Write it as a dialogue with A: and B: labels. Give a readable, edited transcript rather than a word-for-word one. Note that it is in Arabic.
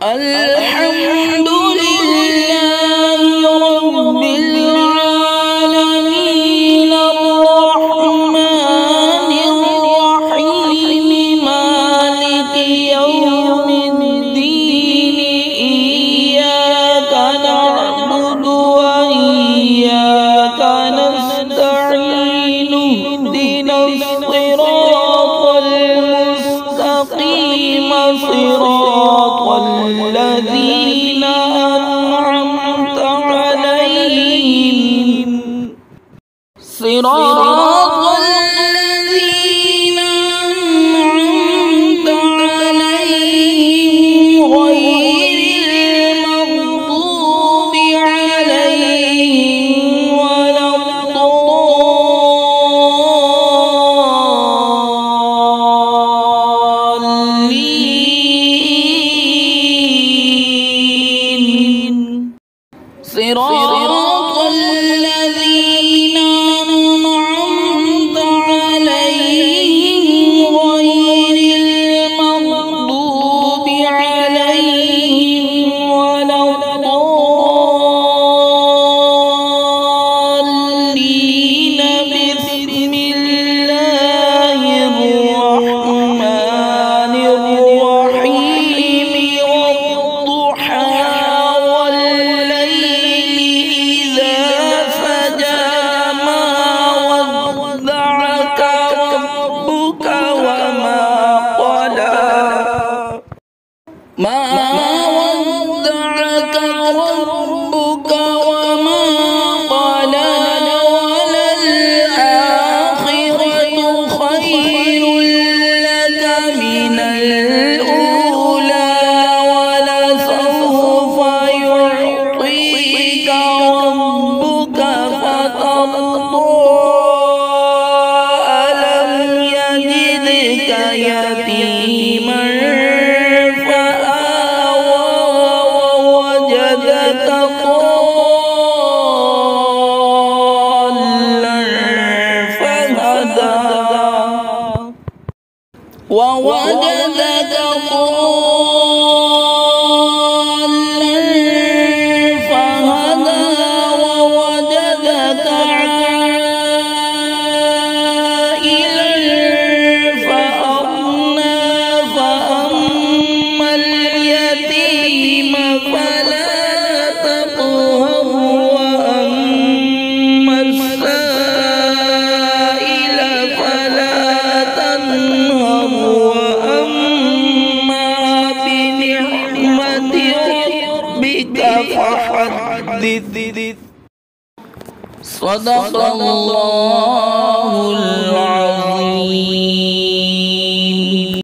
A: الحمد لله رب العالمين الرحمن الرحيم مالك يوم الدين إياك نعبد وإياك نستعين اهدنا الصراط المستقيم صراط الذين أنعمت عليهم صراط الذين أنعمت عليهم غير المغضوب عليهم ولا الضالين صراط الذين أنعمت عليهم غير المغضوب عليهم ولا الضالين بسم الله الرحمن الرحيم والضحى والليل إذا سجى ما ودعك ربك وما قلى ما ودعك ربك وما قلى وللآخرة خير لك من الأولى ولسوف يعطيك ربك فترضى ألم يجدك يتيما فآوى ووجدك ضالا فهدى ووجدك ضالا فهدى ووجدك عائلا فأغنى فأما اليتيم فلا تقهر وأما السائل فلا تنهر وأما بنعمة ربك فحدث صدق الله